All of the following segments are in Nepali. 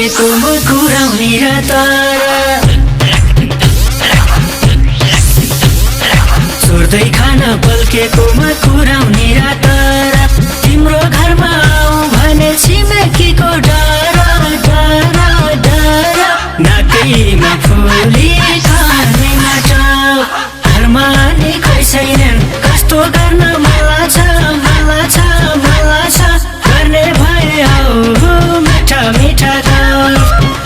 पल्केको मुकुराउने र तारा छोड्दै खान पल्केको मुकुराउने र तारा तिम्रो घरमा आऊ भने छिमेकीको डरा डरा डरा नाकैमा फुली खानेमा जाऊ घरमा नि कोही छैनन् कस्तो गर्न मलाई छ मलाई छ मलाई छ गर्ने भए आऊ मिठा मिठा गाउँ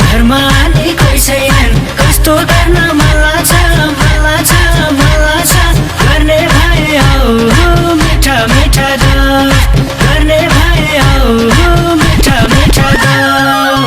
घरमा नि कोही छैनन् कस्तो गर्न मलाई छ मलाई छ मलाई छ गर्ने भए आऊ मिठा मिठा गाउँ गर्ने भए आऊ मिठा मिठा गाउँ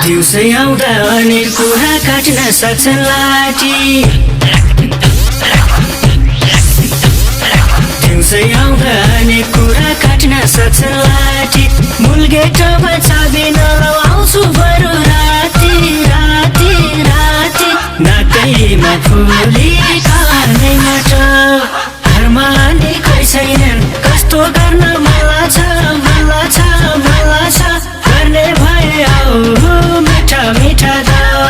दिउँसै आउँदा अनेक कुरा काट्न सक्छन् लाठी दिउँसै आउँदा अनेक कुरा काट्न सक्छन् लाठी मूल गेटमा चाबी नलाउँछु बरु राति राति राति नाकैमा फुली खानेमा जाऊ घरमा नि कोही छैनन् कस्तो गर्न मलाई छ मलाई छ मलाई छ गर्ने भए आऊ मिठा मिठा गाउँ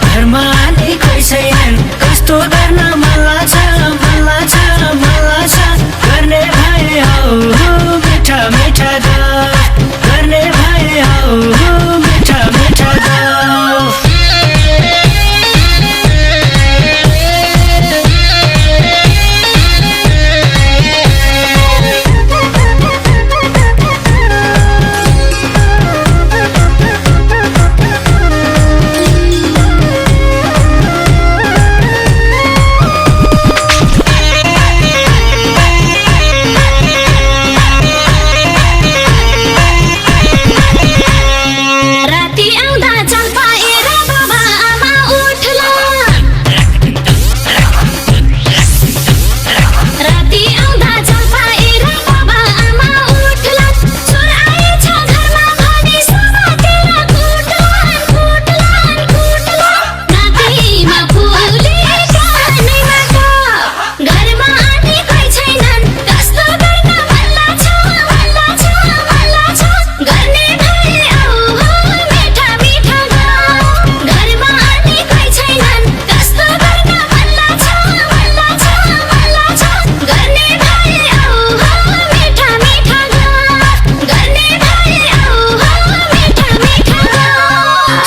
घरमा नि कोही छैनन् कस्तो गर्न मलाई छ मलाई छ मलाई छ गर्ने भए आऊ मिठा मिठा गाउँ गर्ने भए आऊ मिठा मिठा गाउँ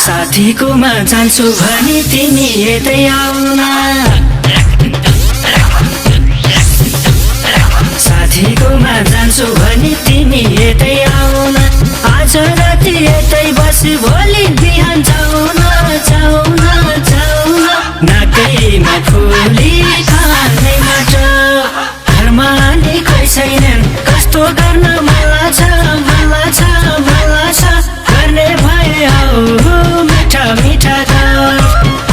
साथीकोमा जान्छु भने तिमी यतै आउन साथीकोमा जान्छु भने तिमी यतै आउन आज राति यतै बसी भोलि बिहान जाउन जाउन जाउन नाकैमा फुली खानेमा जाऊ घरमा नि कोही छैनन् कस्तो गर्न मलाई छ मलाई छ मलाई छ गर्ने भए आऊ मिठा मिठा गाउँ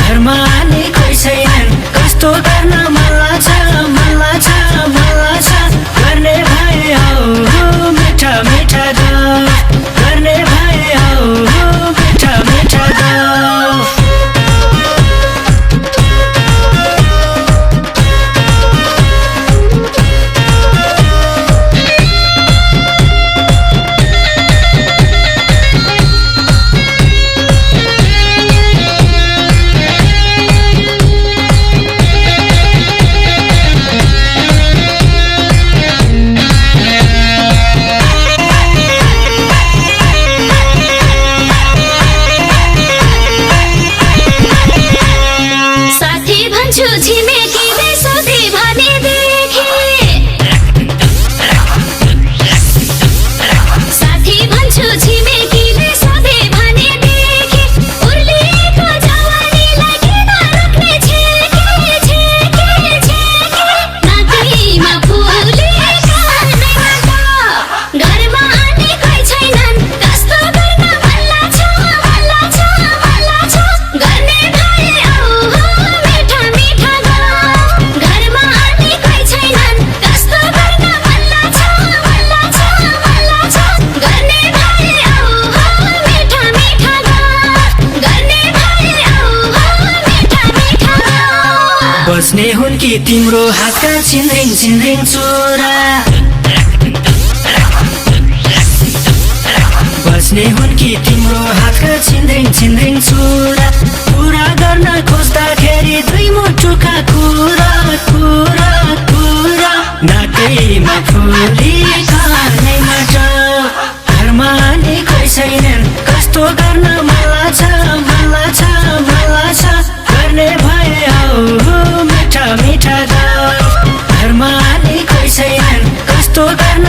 घरमा नि कोही छैनन् कस्तो गर्न मलाई छ मलाई छ मलाई छ गर्ने भए आऊ मिठा मिठा गाउँ गर्ने भए आऊ मिठा मिठा गाउँ भन्छु छिमेकीले सोधे भनेदेखि साथी भन्छु छिमेकीले सोधे भनेदेखि उर्लिएको जवानीलाई किन रोक्ने छेके छेके छेके नाकैमा फुलेका नैमाटा घरमा आने कोही छैनन् कस्तो गर्न मल्ला छ मल्ला छ मल्ला छ गर्ने भए आऊ हो मिठा मिठा गाउँ घरमा आने कोही छैनन् कस्तो गर्न मल्ला छ मल्ला छ मल्ला छ गर्ने भए आऊ हो मिठा मिठा गाउँ गर्ने भए आऊ हो मिठा मिठा गाउँ बस्ने हुन् कि तिम्रो हातका छिन्रिङ छिन्रिङ चोरा बस्ने हुन् कि तिम्रो हातका छिन्रिङ छिन्रिङ चोरा पुरा गर्न खोज्दाखेरि दुई मुटुका कुरा कुरा कुरा नाकैमा फुलेका नैमाटा घरमा आने कोही छैनन् कस्तो गर्न मला छ मला छ मला छ गर्ने भए आऊ मिठा मिठा गाउँ घरमा आने कोही छैनन् कस्तो गर्न